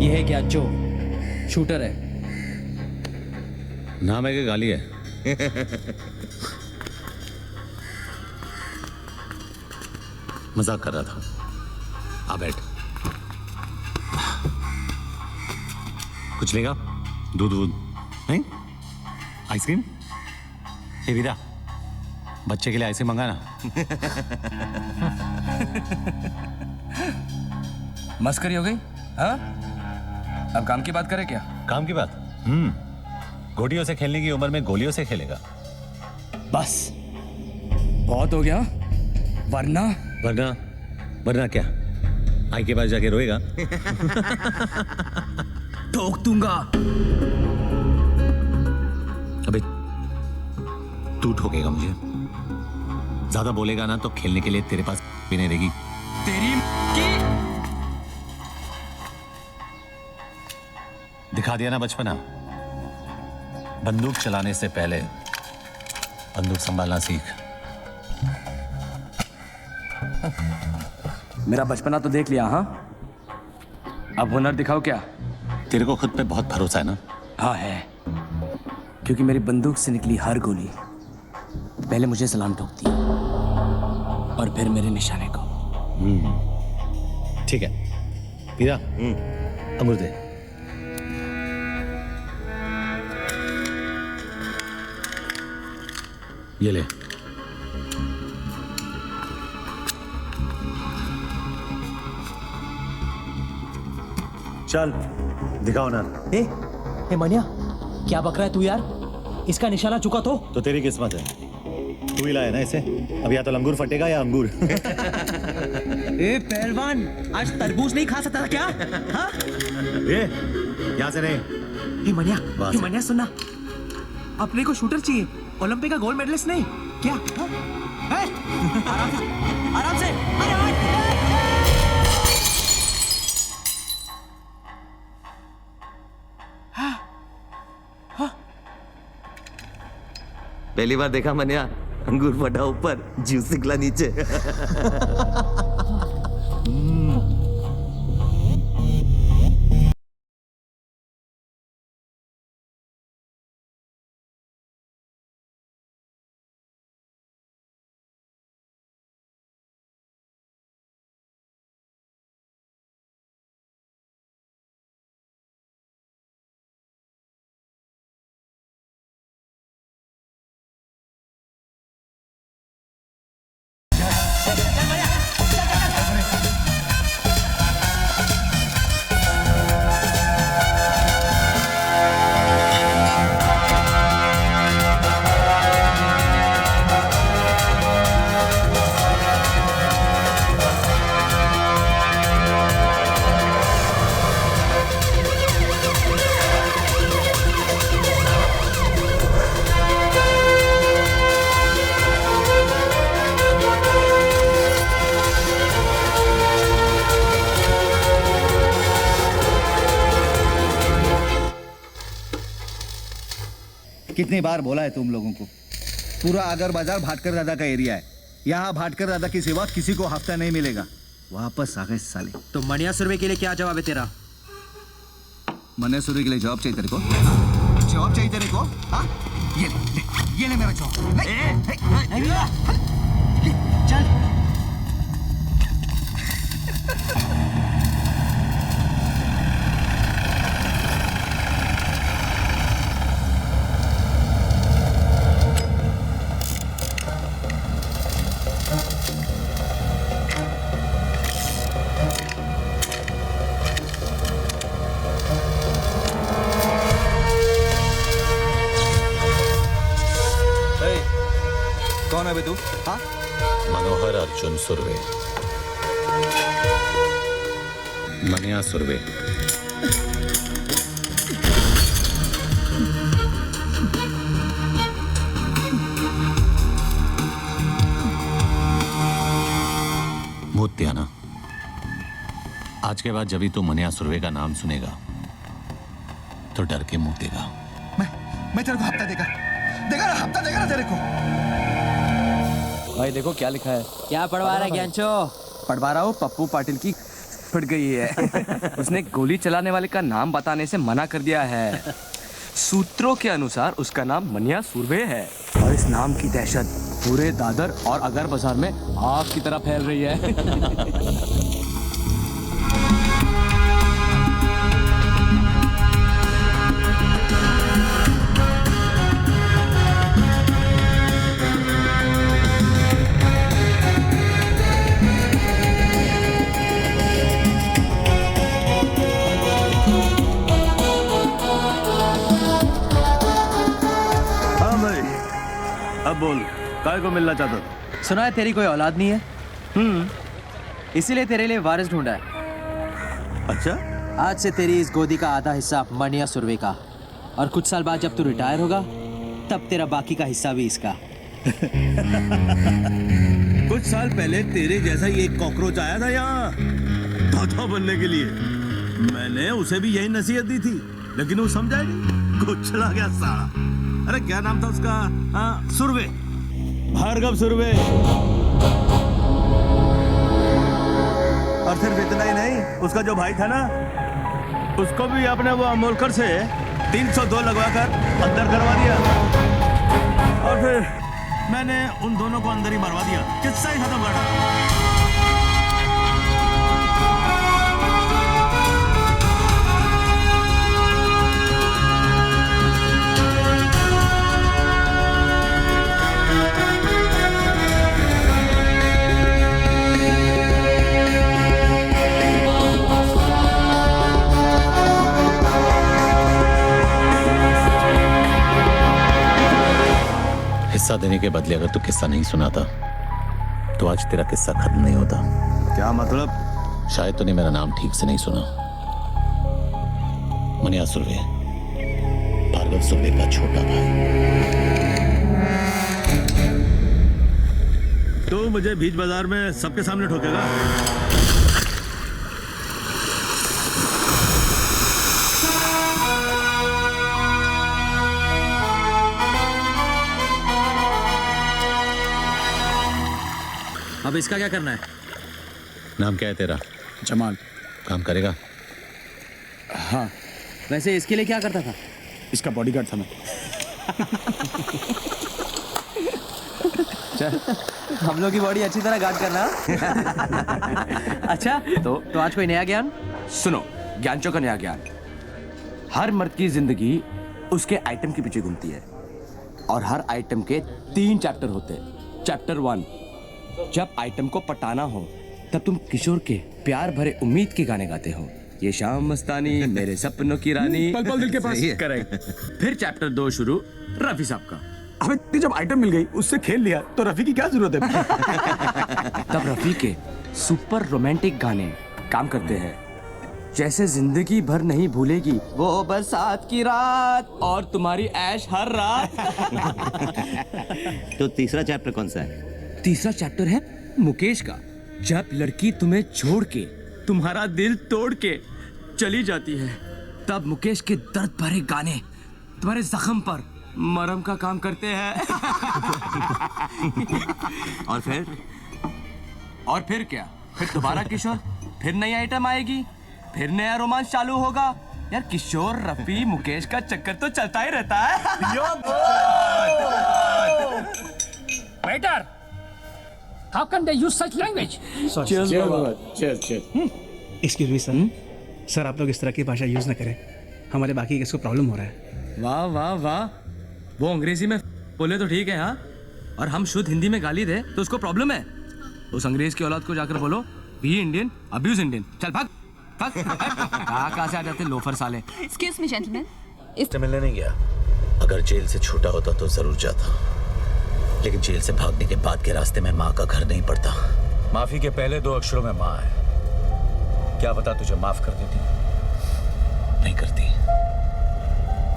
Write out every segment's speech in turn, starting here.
ये है ज्ञानचो, शूटर है। नाम है कि गाली है? मजाक कर रहा था। आ बैठ। कुछ लेगा? दूध वूध नहीं? आइसक्रीम? हे वीरा, बच्चे के लिए आइसक्रीम मंगाना। मस्करी हो गई? हाँ, अब काम की बात करें क्या? काम की बात? गोटियों से खेलने की उम्र में गोलियों से खेलेगा। बस बहुत हो गया, वरना वरना क्या? आई के पास जाके रोएगा? ठोक दूंगा। अबे तू ठोकेगा मुझे? ज्यादा बोलेगा ना तो खेलने के लिए तेरे पास भी नहीं रहेगी। तेरी की दिखा दिया ना बचपना। बंदूक चलाने से पहले बंदूक संभालना सीख। मेरा बचपना तो देख लिया। हाँ, अब हुनर दिखाओ क्या? तेरे को खुद पे बहुत भरोसा है ना? हाँ है, क्योंकि मेरी बंदूक से निकली हर गोली पहले मुझे सलाम ठोकती है और फिर मेरे निशाने को। ठीक है वीरा, अंगूर दे। ये ले। चल दिखाओ ना। ए मनिया, क्या बक रहा है तू यार? इसका निशाना चुका तो तेरी किस्मत है, तू ही लाया ना इसे। अब या तो लंगूर फटेगा या अंगूर। ए पहलवान, आज तरबूज नहीं खा सकता था क्या? हाँ? यहाँ से नहीं। हे मनिया सुनना, अपने को शूटर चाहिए, ओलंपिक का गोल्ड मेडलिस्ट नहीं क्या? हाँ? आराम से अरे पहली बार देखा मैंने, अंगूर फटा ऊपर, जूस निकला नीचे। कितनी बार बोला है तुम लोगों को, पूरा आगर बाजार भाटकर दादा का एरिया है। यहाँ भाटकर दादा की सिवा किसी को हफ्ता नहीं मिलेगा। वापस आ गए साले। तो मनिया सुरवे के लिए क्या जवाब है तेरा? मनिया सुरवे के लिए जवाब चाहिए तेरे को? जवाब चाहिए तेरे को? हाँ? ये ले मेरा जवाब। चल कौन है बे तू? हाँ? मनोहर अर्जुन सुरवे, मनिया सुरवे। मूत दिया ना? आज के बाद जब भी तू मनिया सुरवे का नाम सुनेगा तो डर के मुंह देगा। मैं तेरे को हफ्ता देगा ना, हफ्ता देगा ना तेरे को। भाई देखो क्या लिखा है। क्या पढ़वा रहा है ज्ञानचो? पढ़वा रहा हूँ पप्पू पाटिल की पड़ गई है। उसने गोली चलाने वाले का नाम बताने से मना कर दिया है। सूत्रों के अनुसार उसका नाम मनिया सुरवे है और इस नाम की दहशत पूरे दादर और अगर बाजार में आग की तरह फैल रही है। अब बोल, काय को मिलना चाहता था? सुना है तेरी कोई औलाद नहीं है। इसीलिए तेरे लिए वारिस ढूंढा है। अच्छा, आज से तेरी इस गोदी का आधा हिस्सा मनिया सुरवे का, और कुछ साल बाद जब तू रिटायर होगा तब तेरा बाकी का हिस्सा भी इसका। कुछ साल पहले तेरे जैसा ही एक कॉकरोच आया था यहाँ तोता बनने के लिए। मैंने उसे भी यही नसीहत दी थी, लेकिन वो समझा नहीं, कुछ चला गया साला। अरे क्या नाम था उसका? सुरवे, भार्गव सुरवे। और सिर्फ इतना ही नहीं, उसका जो भाई था ना, उसको भी आपने वो अमोलकर से 302 लगवाकर अंदर करवा दिया। और फिर मैंने उन दोनों को अंदर ही मरवा दिया। किस्सा ही खत्म कर डाला। हिस्सा देने के बदले अगर तू किस्सा नहीं सुनाता तो आज तेरा किस्सा खत्म नहीं होता। क्या मतलब? शायद तूने मेरा नाम ठीक से नहीं सुना। मनिया सुरवे, भार्गव सुरवे का छोटा भाई। तो मुझे बीच बाजार में सबके सामने ठोकेगा? अब इसका क्या करना है? नाम क्या है तेरा? जमाल। काम करेगा? हाँ। वैसे इसके लिए क्या करता था? इसका बॉडीगार्ड था मैं। चल, हम लोग की बॉडी अच्छी तरह गार्ड करना। अच्छा, तो आज कोई नया ज्ञान? सुनो, ज्ञानचो का नया ज्ञान। हर मर्द की जिंदगी उसके आइटम के पीछे घूमती है और हर आइटम के 3 चैप्टर होते हैं। चैप्टर 1, जब आइटम को पटाना हो तब तुम किशोर के प्यार भरे उम्मीद के गाने गाते हो। ये शाम मस्तानी, मेरे सपनों की रानी, पल पल दिल के पास। करेक्ट। फिर चैप्टर 2 शुरू रफी साहब का। अबे जब आइटम मिल गई उससे खेल लिया तो रफी की क्या जरूरत है? तब रफी के सुपर रोमांटिक गाने काम करते हैं, जैसे जिंदगी भर नहीं भूलेगी वो बरसात की रात और तुम्हारी ऐश हर रात। तो तीसरा चैप्टर कौन सा है? तीसरा चैप्टर है मुकेश का। जब लड़की तुम्हें छोड़ के, तुम्हारा दिल तोड़ के चली जाती है, तब मुकेश के दर्द भरे गाने तुम्हारे जख्म पर मरहम का काम करते हैं। और फिर क्या? फिर दोबारा किशोर, फिर नई आइटम आएगी, फिर नया रोमांस चालू होगा। यार किशोर, रफी, मुकेश का चक्कर तो चलता ही रहता है। Waiter, how can they use such language? Excuse me sir, sir आप लोग इस तरह की भाषा यूज ना करें, हमारे बाकी किसको प्रॉब्लम हो रहा है। वाह वाह वाह, वो अंग्रेजी में बोले तो ठीक है हाँ, और हम शुद्ध हिंदी में गाली दे तो उसको प्रॉब्लम है। उस अंग्रेज की औलाद को जाकर बोलो बी इंडियन, अब्यूज इंडियन। चल भाग भाग। कहाँ से आ जाते लोफर साले। Excuse me, gentlemen. मिलने नहीं गया। अगर जेल से छूटा होता तो जरूर जाता, लेकिन जेल से भागने के बाद के रास्ते में माँ का घर नहीं पड़ता। माफी के पहले 2 अक्षरों में माँ है। क्या पता तुझे माफ कर देती? नहीं करती,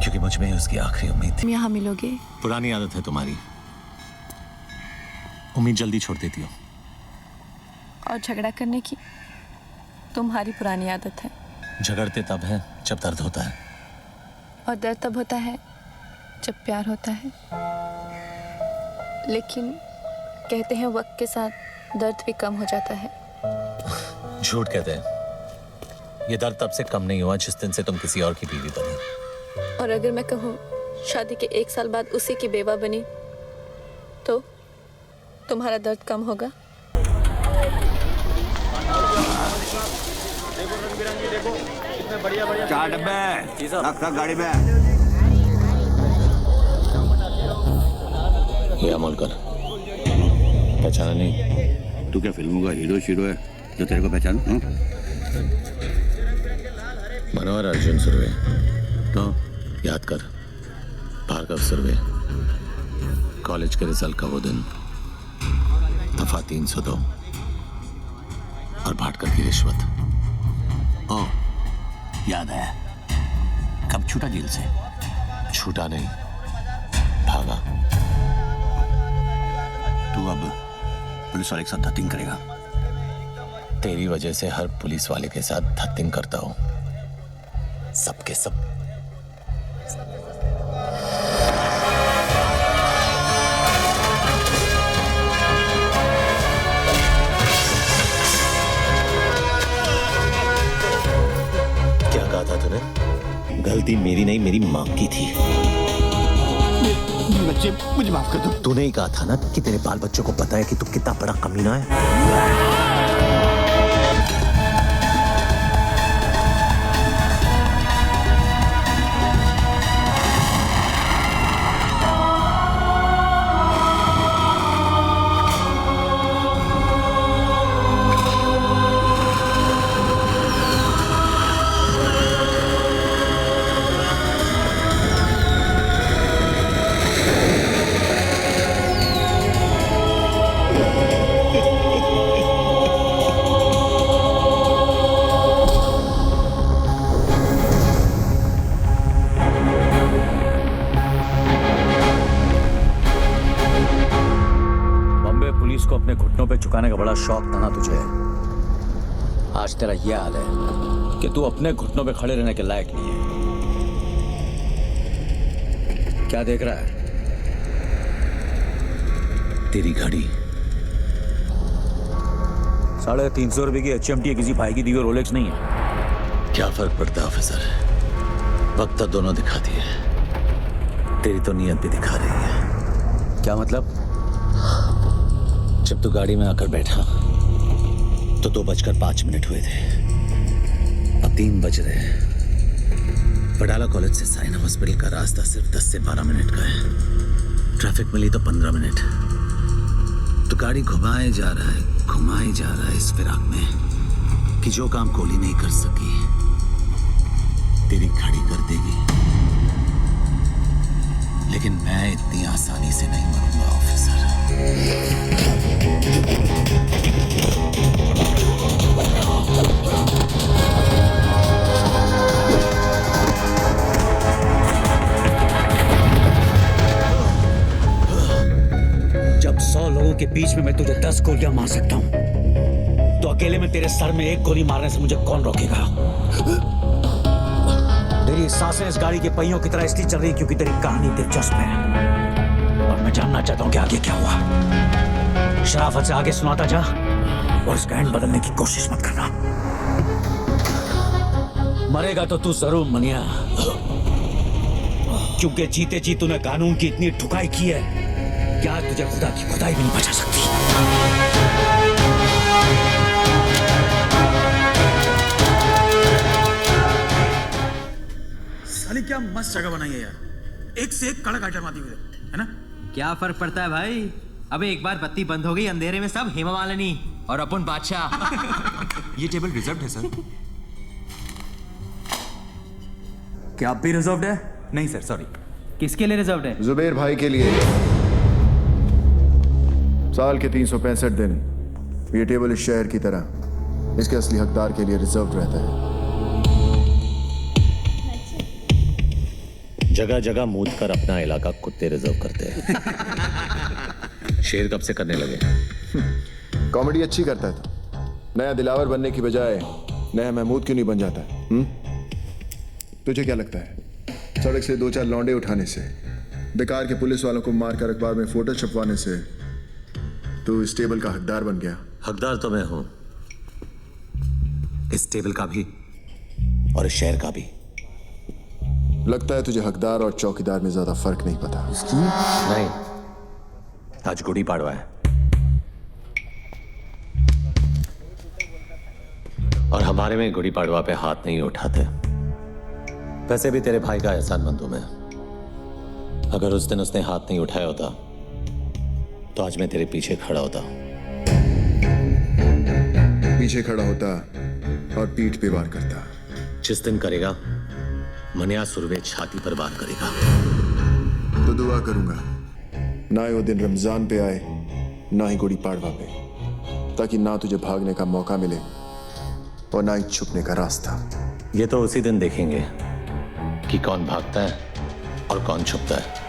क्योंकि मुझ में उसकी आखिरी उम्मीद थी। तुम यहाँ मिलोगे? पुरानी आदत है तुम्हारी, उम्मीद जल्दी छोड़ देती हो। और झगड़ा करने की तुम्हारी पुरानी आदत है। झगड़ते तब है जब दर्द होता है, और दर्द तब होता है जब प्यार होता है। लेकिन कहते हैं वक्त के साथ दर्द भी कम हो जाता है। झूठ कहते हैं, ये दर्द तब से कम नहीं हुआ जिस दिन से तुम किसी और की बीवी बनी। और अगर मैं कहूँ शादी के 1 साल बाद उसी की बेवा बनी तो तुम्हारा दर्द कम होगा? चार डब्बे रख गाड़ी में। ये अमोल कर, पहचाना नहीं? तू क्या फिल्मों का हीरो शीरो है जो तेरे को पहचान? मनोहर अर्जुन सुरवे। तो याद कर, भार्गव सुरवे। कॉलेज के रिजल्ट का वो दिन, दफा 302 और भाटकर की रिश्वत। ओ याद है। कब छूटा जेल से? छूटा नहीं, भागा। तू अब पुलिस वाले के साथ धत्तिंग करेगा? तेरी वजह से हर पुलिस वाले के साथ धत्तिंग करता हूं, सबके सब। क्या कहा था तूने? गलती मेरी नहीं, मेरी मां की थी। बच्चे मुझे माफ कर दो। तूने ही कहा था ना कि तेरे बाल बच्चों को पता है कि तू कितना बड़ा कमीना है। को अपने घुटनों पे झुकाने का बड़ा शौक था ना तुझे। आज तेरा यह हाल है कि तू अपने घुटनों पे खड़े रहने के लायक नहीं है। क्या देख रहा है? तेरी घड़ी। 350 रुपए की HMT है, किसी भाई की दी हुई रोलेक्स नहीं है। क्या फर्क पड़ता है ऑफिसर, वक्त तो दोनों दिखाती है। तेरी तो नीयत भी दिखा रही है। क्या मतलब? जब तू गाड़ी में आकर बैठा तो 2:05 हुए थे। अब 3 बज रहे हैं। पडाला कॉलेज से साइना हॉस्पिटल का रास्ता सिर्फ 10 से 12 मिनट का है। ट्रैफिक मिली तो 15 मिनट। तो गाड़ी घुमाए जा रहा है इस फिराक में कि जो काम गोली नहीं कर सकी तेरी घड़ी कर देगी। लेकिन मैं इतनी आसानी से नहीं मरूंगा ऑफिसर। जब 100 लोगों के बीच में मैं तुझे 10 गोलियां मार सकता हूं, तो अकेले में तेरे सर में 1 गोली मारने से मुझे कौन रोकेगा? तेरी सांसें इस गाड़ी के पहियों की तरह इसलिए चल रही क्योंकि तेरी कहानी दिलचस्प है और मैं जानना चाहता हूं कि आगे क्या हुआ। शराफत से आगे सुनाता जा और इसका एंड बदलने की कोशिश मत करना। मरेगा तो तू जरूर मनिया, क्योंकि जीते जी तूने कानून की इतनी ठुकाई की है कि आज तुझे खुदा की खुदाई भी नहीं बचा सकती। साली क्या मस्त जगह बनाई है यार, एक से एक कड़क आइटम आती हुई है ना। क्या फर्क पड़ता है भाई? अबे एक बार बत्ती बंद हो गई, अंधेरे में सब हेमा मालिनी और अपन बादशाह। ये टेबल रिजर्व्ड है सर। क्या आप भी रिजर्व्ड है? नहीं सर, सॉरी। किसके लिए रिजर्व्ड है? जुबेर भाई के लिए। साल के 365 दिन ये टेबल इस शहर की तरह इसके असली हकदार के लिए रिजर्व रहता है। जगह जगह मूत कर अपना इलाका कुत्ते रिजर्व करते हैं। शेर कब से करने लगे? कॉमेडी अच्छी करता है तो नया दिलावर बनने की बजाय नया महमूद क्यों नहीं बन जाता? तुझे क्या लगता है सड़क से 2-4 लौंडे उठाने से, बेकार के पुलिस वालों को मारकर अखबार में फोटो छपवाने से तू इस टेबल का हकदार बन गया? हकदार तो मैं हूं, इस टेबल का भी और इस शहर का भी। लगता है तुझे हकदार और चौकीदार में ज्यादा फर्क नहीं पता। नहीं, आज गुड़ी पाड़वा है और हमारे में गुड़ी पाड़वा पे हाथ नहीं उठाते। वैसे भी तेरे भाई का एहसानमंद हूं मैं। अगर उस दिन उसने हाथ नहीं उठाया होता तो आज मैं तेरे पीछे खड़ा होता। पीछे खड़ा होता और पीठ पे वार करता। जिस दिन करेगा मनिया सुरवे छाती पर वार करेगा। तो दुआ करूंगा ना ही वो दिन रमजान पे आए ना ही गुड़ी पाड़वा पे, ताकि ना तुझे भागने का मौका मिले और ना ही छुपने का रास्ता। ये तो उसी दिन देखेंगे कि कौन भागता है और कौन छुपता है।